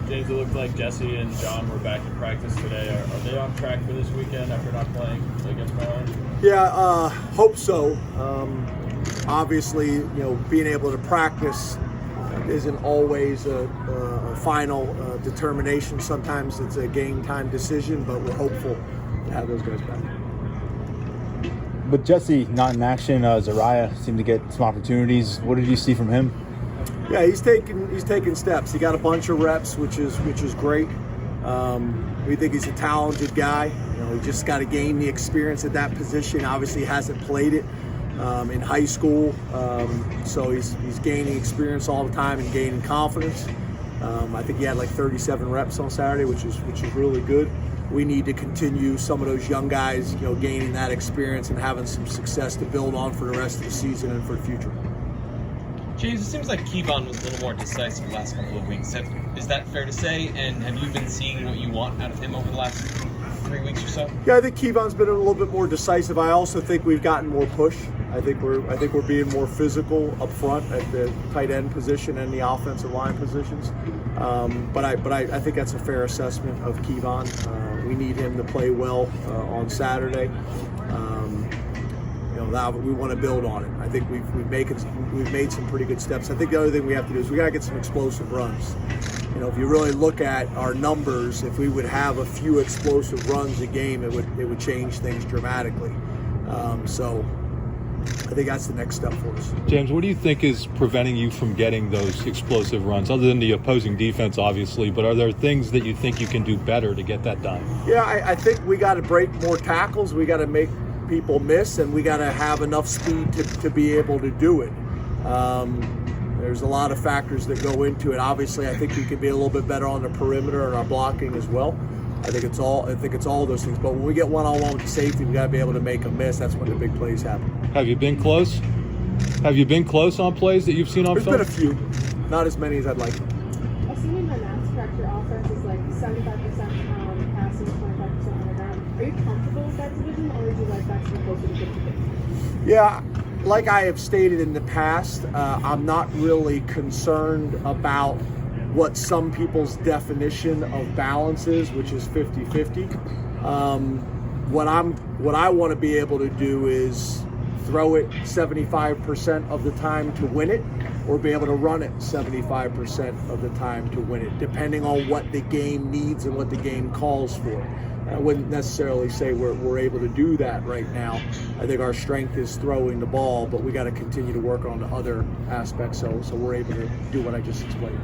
James, it looked like Jesse and John were back in practice today. Are they on track for this weekend after not playing against Maryland? Yeah, hope so. Obviously, being able to practice isn't always a final determination. Sometimes it's a game time decision, but we're hopeful to have those guys back. With Jesse not in action, Zariah seemed to get some opportunities. What did you see from him? Yeah, he's taking steps. He got a bunch of reps, which is great. We think he's a talented guy. He just got to gain the experience at that position. Obviously, he hasn't played it in high school, so he's gaining experience all the time and gaining confidence. I think he had like 37 reps on Saturday, which is really good. We need to continue some of those young guys, gaining that experience and having some success to build on for the rest of the season and for the future. James, it seems like Kevon was a little more decisive the last couple of weeks. Is that fair to say? And have you been seeing what you want out of him over the last 3 weeks or so? Yeah, I think Kevon's been a little bit more decisive. I also think we've gotten more push. I think we're being more physical up front at the tight end position and the offensive line positions. But I think that's a fair assessment of Kevon. We need him to play well on Saturday. We want to build on it. I think we've made some pretty good steps. I think the other thing we have to do is we got to get some explosive runs. If you really look at our numbers, if we would have a few explosive runs a game, it would change things dramatically. So I think that's the next step for us. James, what do you think is preventing you from getting those explosive runs, other than the opposing defense, obviously, but are there things that you think you can do better to get that done? Yeah, I think we got to break more tackles. We got to make people miss, and we got to have enough speed to be able to do it. There's a lot of factors that go into it. Obviously, I think we can be a little bit better on the perimeter and our blocking as well. I think it's all those things. But when we get one-on-one with the safety, we got to be able to make a miss. That's when the big plays happen. Have you been close? Have you been close on plays that you've seen on film? There's been a few, not as many as I'd like. I've seen in my maths correct, your offense is like 75% passing, 25% on the ground. Are you comfortable with that division, or would you like that to be closer to 50-50? Yeah, like I have stated in the past, I'm not really concerned about what some people's definition of balance is, which is 50-50. What I want to be able to do is throw it 75% of the time to win it, or be able to run it 75% of the time to win it, depending on what the game needs and what the game calls for. I wouldn't necessarily say we're able to do that right now. I think our strength is throwing the ball, but we got to continue to work on the other aspects so we're able to do what I just explained.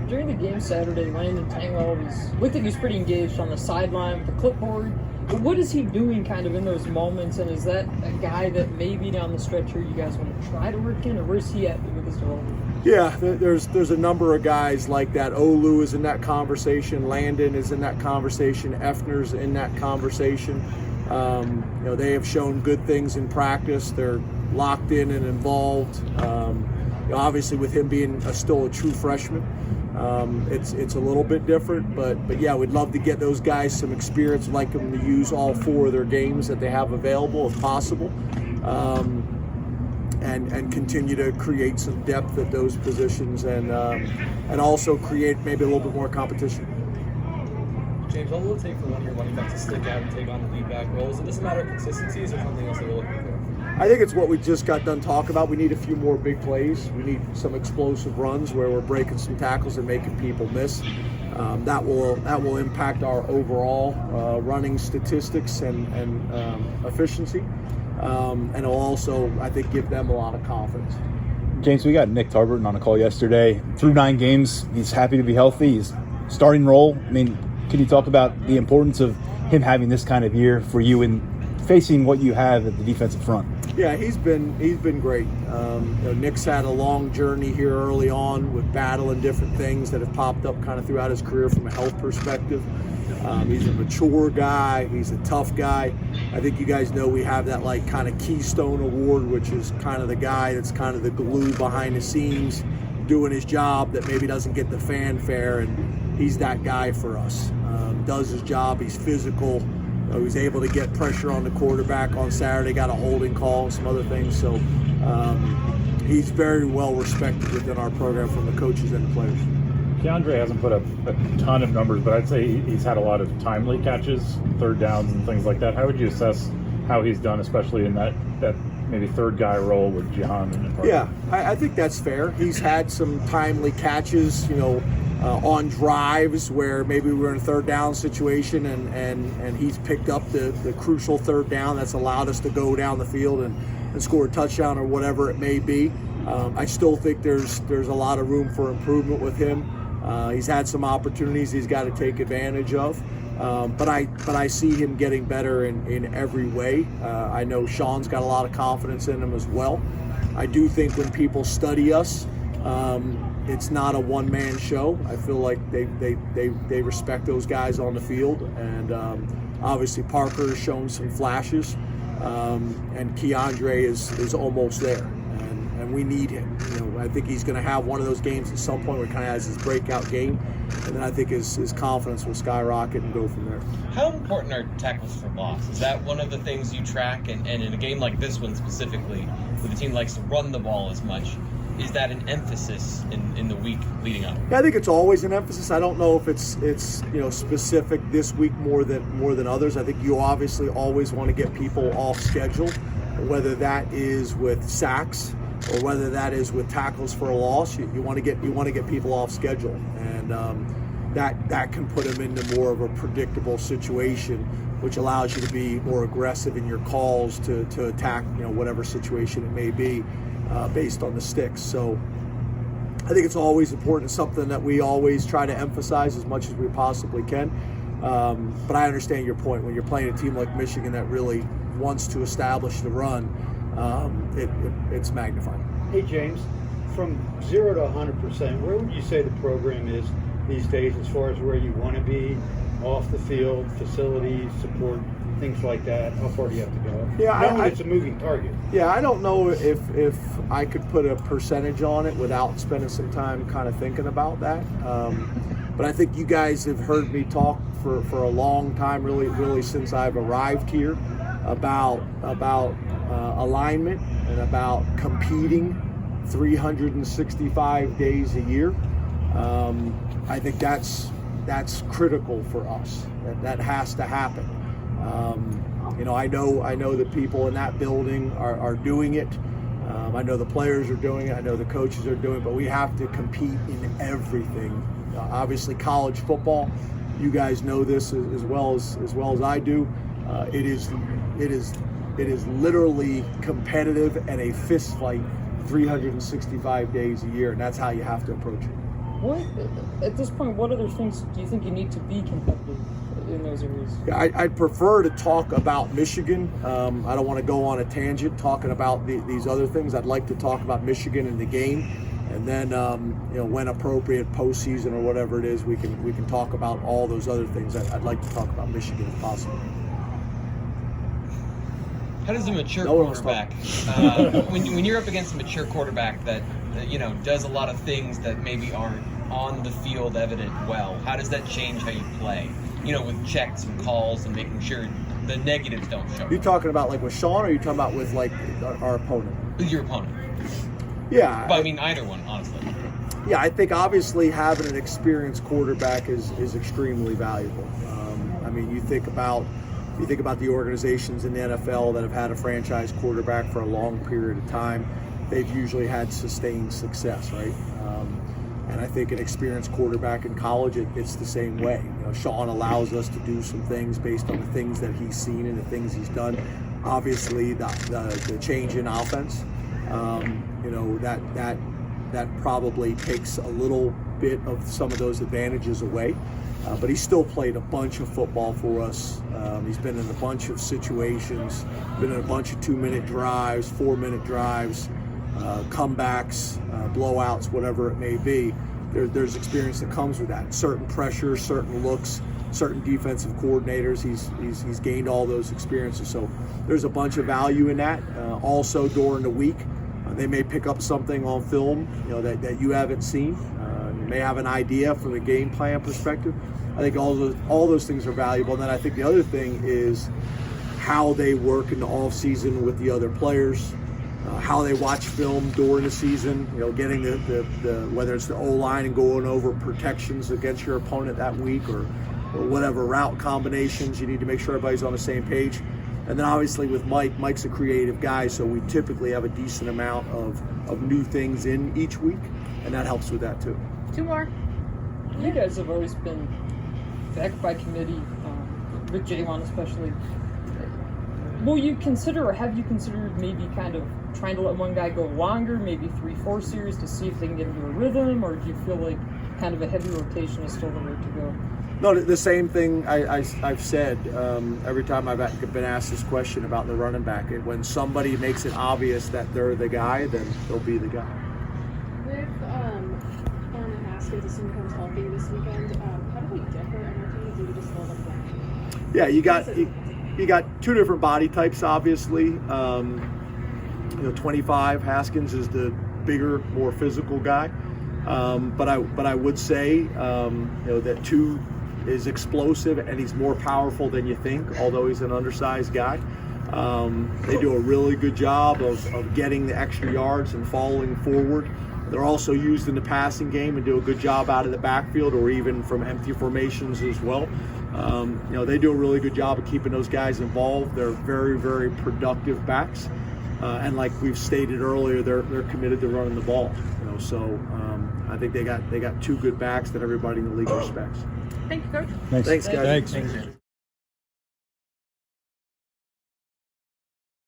During the game Saturday, Landon Tangwell looked like he was pretty engaged on the sideline with the clipboard. But what is he doing kind of in those moments, and is that a guy that maybe down the stretch here you guys want to try to work in, or where's he at with his role? Yeah, there's a number of guys like that. Olu is in that conversation. Landon is in that conversation. Effner's in that conversation. They have shown good things in practice. They're locked in and involved. Obviously, with him being still a true freshman, it's a little bit different. But yeah, we'd love to get those guys some experience. We'd like them to use all four of their games that they have available, if possible. And continue to create some depth at those positions, and also create maybe a little bit more competition. James, what will it take for one of your running backs to stick out and take on the lead back role? Is it just a matter of consistency, or is there something else that we're looking for? I think it's what we just got done talking about. We need a few more big plays. We need some explosive runs where we're breaking some tackles and making people miss. That will impact our overall running statistics and efficiency. And it'll also, I think, give them a lot of confidence. James, we got Nick Tarburton on a call yesterday. Through 9 games, he's happy to be healthy. He's starting role. I mean, can you talk about the importance of him having this kind of year for you in facing what you have at the defensive front? Yeah, he's been great. Nick's had a long journey here early on with battling different things that have popped up kind of throughout his career from a health perspective. He's a mature guy. He's a tough guy. I think you guys know we have that like kind of Keystone Award, which is kind of the guy that's kind of the glue behind the scenes, doing his job that maybe doesn't get the fanfare, and he's that guy for us. Does his job. He's physical. He was able to get pressure on the quarterback on Saturday, got a holding call and some other things. So he's very well respected within our program from the coaches and the players. Keandre hasn't put up a ton of numbers, but I'd say he's had a lot of timely catches, third downs, and things like that. How would you assess how he's done, especially in that maybe third guy role with Jihan? Yeah, I think that's fair. He's had some timely catches, on drives where maybe we're in a third down situation and he's picked up the crucial third down that's allowed us to go down the field and score a touchdown or whatever it may be. I still think there's a lot of room for improvement with him. He's had some opportunities he's got to take advantage of. But I see him getting better in every way. I know Sean's got a lot of confidence in him as well. I do think when people study us, it's not a one-man show. I feel like they respect those guys on the field, and obviously Parker has shown some flashes, and Keandre is almost there, and we need him. I think he's going to have one of those games at some point where he kind of has his breakout game, and then I think his confidence will skyrocket and go from there. How important are tackles for loss? Is that one of the things you track? And in a game like this one specifically, where the team likes to run the ball as much, is that an emphasis in the week leading up? Yeah, I think it's always an emphasis. I don't know if it's specific this week more than others. I think you obviously always want to get people off schedule, whether that is with sacks or whether that is with tackles for a loss. You want to get people off schedule, and that can put them into more of a predictable situation, which allows you to be more aggressive in your calls to attack whatever situation it may be. Based on the sticks. So I think it's always important. It's something that we always try to emphasize as much as we possibly can. But I understand your point. When you're playing a team like Michigan that really wants to establish the run, it's magnified. Hey, James, from 0 to 100%, where would you say the program is these days as far as where you want to be, off the field, facilities, support, things like that? How far do you have to go? Yeah, it's a moving target. Yeah, I don't know if I could put a percentage on it without spending some time kind of thinking about that. But I think you guys have heard me talk for a long time, really since I've arrived here, about alignment and about competing 365 days a year. I think that's critical for us. That has to happen. I know the people in that building are doing it. I know the players are doing it. I know the coaches are doing it. But we have to compete in everything. Obviously, college football. You guys know this as well as I do. It is literally competitive and a fist fight 365 days a year, and that's how you have to approach it. What, at this point, what other things do you think you need to be competitive in those areas? Yeah, I'd prefer to talk about Michigan. I don't want to go on a tangent talking about these other things. I'd like to talk about Michigan in the game, and then when appropriate, postseason or whatever it is, we can talk about all those other things. I'd like to talk about Michigan if possible. How does a mature quarterback, when you're up against a mature quarterback that does a lot of things that maybe aren't on the field evident well, how does that change how you play? With checks and calls and making sure the negatives don't show. You talking about like with Sean, or are you talking about with like our opponent? Your opponent. Yeah. But I mean either one, honestly. Yeah, I think obviously having an experienced quarterback is extremely valuable. You think about the organizations in the NFL that have had a franchise quarterback for a long period of time, they've usually had sustained success, right? And I think an experienced quarterback in college, it's the same way. Sean allows us to do some things based on the things that he's seen and the things he's done. Obviously, the change in offense, that probably takes a little bit of some of those advantages away. But he's still played a bunch of football for us. He's been in a bunch of situations, been in a bunch of 2-minute drives, 4-minute drives, comebacks, blowouts, whatever it may be. There's experience that comes with that. Certain pressures, certain looks, certain defensive coordinators. He's gained all those experiences. So there's a bunch of value in that. Also during the week, they may pick up something on film, that you haven't seen. You may have an idea from a game plan perspective. I think all those things are valuable. And then I think the other thing is how they work in the off season with the other players, how they watch film during the season, getting the whether it's the O-line and going over protections against your opponent that week or whatever route combinations. You need to make sure everybody's on the same page. And then obviously with Mike's a creative guy, so we typically have a decent amount of new things in each week, and that helps with that too. 2 more. You guys have always been backed by committee, with Jalen especially. Will you consider, or have you considered maybe kind of trying to let one guy go longer, maybe 3-4 series to see if they can get into a rhythm, or do you feel like kind of a heavy rotation is still the way to go? No, the same thing I've said every time I've been asked this question about the running back. When somebody makes it obvious that they're the guy, then they'll be the guy. With Armin Haskins, assuming he comes healthy this weekend, how do they differ in our team? Do we just slow them down? Yeah, you got 2 different body types, obviously. 25 Haskins is the bigger, more physical guy. But I would say that 2 is explosive and he's more powerful than you think, although he's an undersized guy. They do a really good job of getting the extra yards and falling forward. They're also used in the passing game and do a good job out of the backfield or even from empty formations as well. They do a really good job of keeping those guys involved. They're very, very productive backs. And like we've stated earlier, they're committed to running the ball. So I think they got 2 good backs that everybody in the league respects. Thank you, Coach. Thanks. Thanks, guys. Thanks.